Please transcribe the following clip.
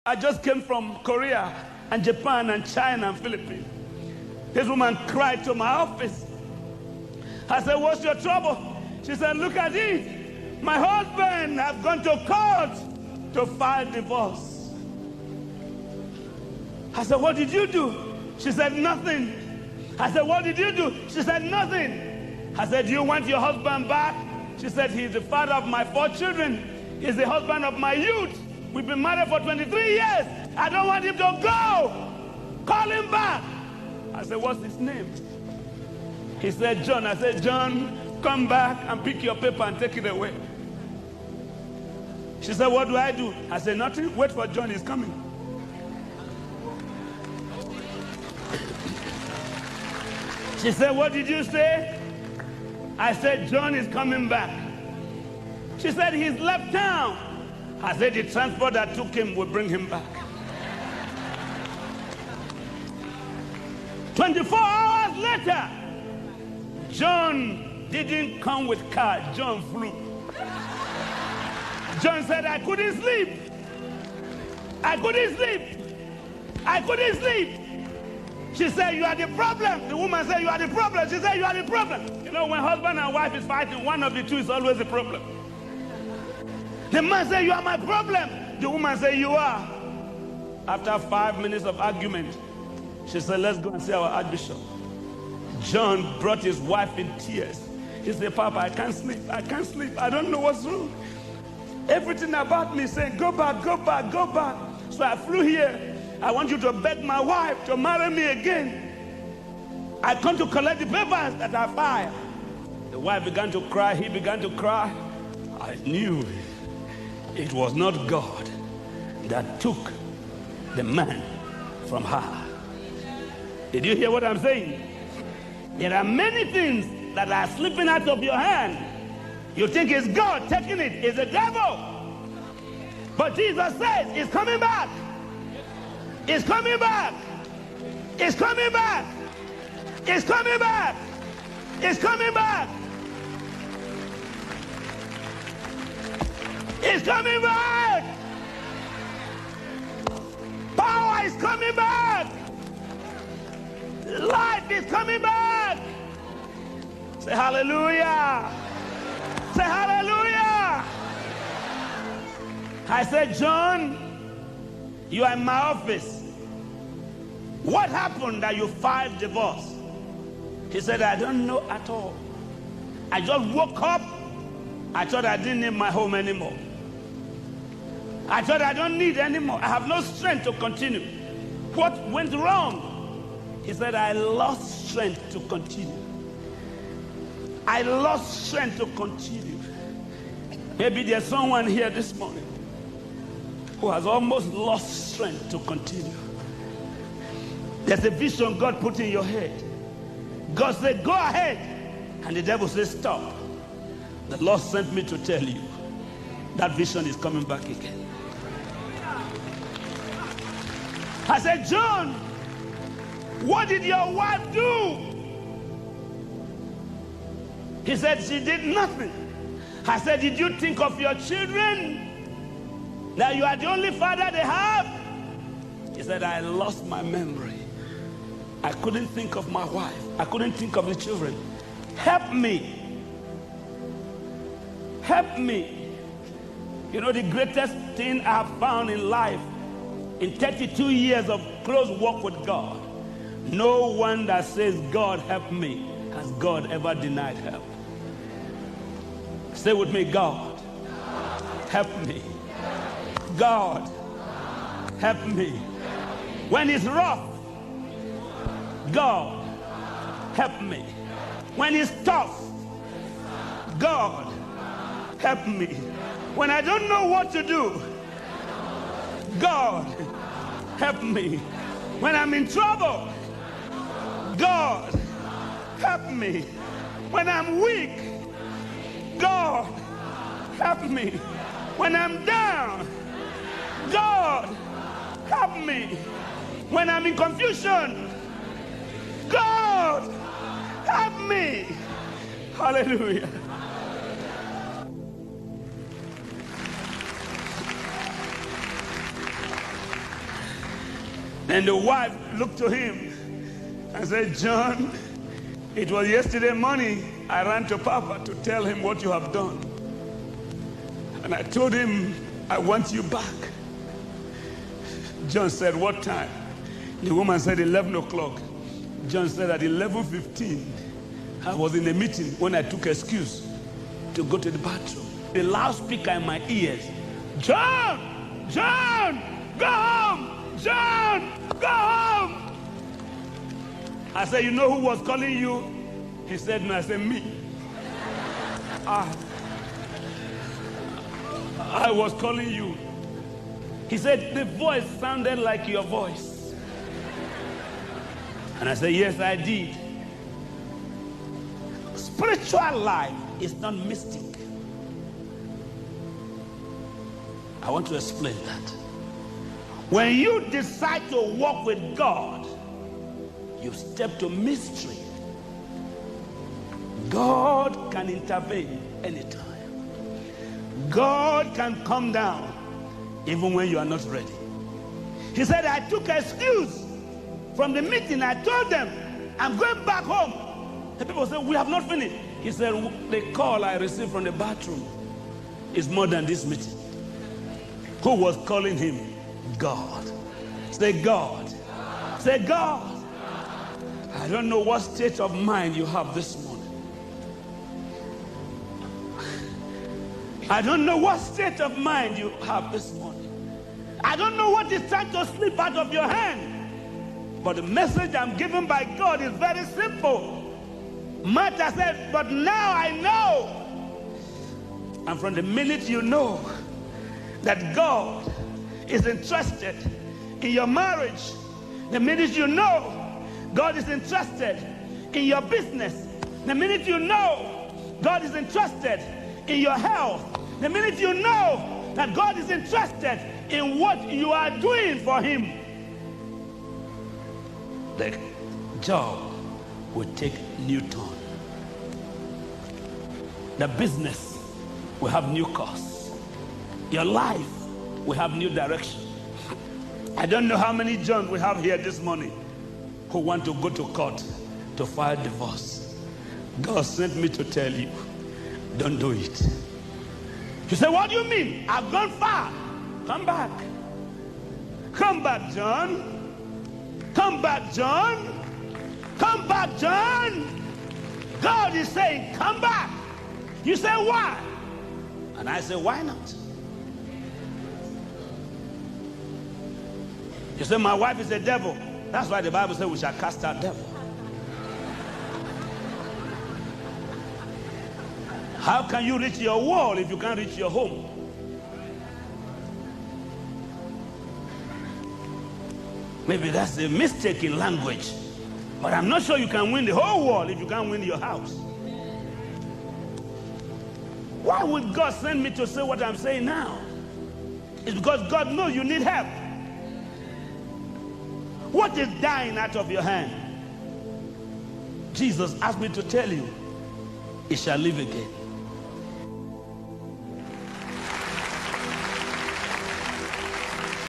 I just came from Korea and Japan and China and Philippines. This woman cried to my office. I said, what's your trouble? She said, look at it. My husband has gone to court to file divorce. I said, what did you do? She said, nothing. I said, what did you do? She said, nothing. I said, do you want your husband back? She said, he's the father of my 4 children. He's the husband of my youth. We've been married for 23 years. I don't want him to go. Call him back. I said, what's his name? He said, John. I said, John, come back and pick your paper and take it away. She said, what do I do? I said, nothing. Wait for John. He's coming. She said, what did you say? I said, John is coming back. She said, he's left town. I said, the transport that took him will bring him back. 24 hours later, John didn't come with car. John flew. John said, I couldn't sleep. I couldn't sleep. I couldn't sleep. She said, you are the problem. The woman said, you are the problem. She said, you are the problem. You know, when husband and wife is fighting, one of the two is always the problem. The man said, you are my problem. The woman said, you are. After 5 minutes of argument, she said, let's go and see our Archbishop. John brought his wife in tears. He said, Papa, I can't sleep. I can't sleep. I don't know what's wrong. Everything about me saying, go back, go back, go back. So I flew here. I want you to beg my wife to marry me again. I come to collect the papers that I filed. The wife began to cry. He began to cry. I knew it was not God that took the man from her. Did you hear what I'm saying? There are many things that are slipping out of your hand. You think it's God taking it. It's the devil. But Jesus says it's coming back. It's coming back. It's coming back. It's coming back. It's coming back. It's coming back. Power is coming back. Life is coming back. Say hallelujah. Say hallelujah. I said, John, you are in my office. What happened that you filed divorce? He said, I don't know at all. I just woke up. I thought I didn't need my home anymore. I thought I don't need anymore. I have no strength to continue. What went wrong? He said, I lost strength to continue. I lost strength to continue. Maybe there's someone here this morning who has almost lost strength to continue. There's a vision God put in your head. God said, go ahead. And the devil said, stop. The Lord sent me to tell you that vision is coming back again. I said, John, what did your wife do? He said, she did nothing. I said, did you think of your children? That you are the only father they have? He said, I lost my memory. I couldn't think of my wife. I couldn't think of the children. Help me. Help me. You know, the greatest thing I have found in life, in 32 years of close walk with God, no one that says, God help me, has God ever denied help. Say with me, God, help me. God, help me. When it's rough, God, help me. When it's tough, God, help me. When I don't know what to do, God, help me. When I'm in trouble, God, help me. When I'm weak, God, help me. When I'm down, God, help me. When I'm in confusion, God, help me. Hallelujah. And the wife looked to him and said, John, it was yesterday morning I ran to Papa to tell him what you have done. And I told him, I want you back. John said, what time? The woman said, 11 o'clock. John said, at 11:15, I was in a meeting when I took excuse to go to the bathroom. The loudspeaker in my ears, John, John, go home, John, go home. I said, you know who was calling you? He said, no. I said, me. I was calling you. He said, the voice sounded like your voice. And I said, yes, I did. Spiritual life is not mystic. I want to explain that. When you decide to walk with God, you step to mystery. God can intervene anytime. God can come down even when you are not ready. He said, I took excuse from the meeting. I told them, I'm going back home. The people said, we have not finished. He said, the call I received from the bathroom is more than this meeting. Who was calling him? God. Say God. Say God. I don't know what state of mind you have this morning. I don't know what state of mind you have this morning. I don't know what is trying to slip out of your hand. But the message I'm given by God is very simple. Martha said, but now I know. And from the minute you know that God is interested in your marriage, the minute you know God is interested in your business, the minute you know God is interested in your health, the minute you know that God is interested in what you are doing for him, the job will take new turn. The business will have new course. Your life will have new direction. I don't know how many John we have here this morning who want to go to court to file divorce. God sent me to tell you, don't do it. You say, what do you mean? I've gone far. Come back. Come back, John. Come back, John. Come back, John. God is saying, come back. You say, why? And I say, why not? You say, my wife is a devil. That's why the Bible says we shall cast out devil. How can you reach your wall if you can't reach your home? Maybe that's a mistake in language. But I'm not sure you can win the whole world if you can't win your house. Why would God send me to say what I'm saying now? It's because God knows you need help. What is dying out of your hand? Jesus asked me to tell you, it shall live again.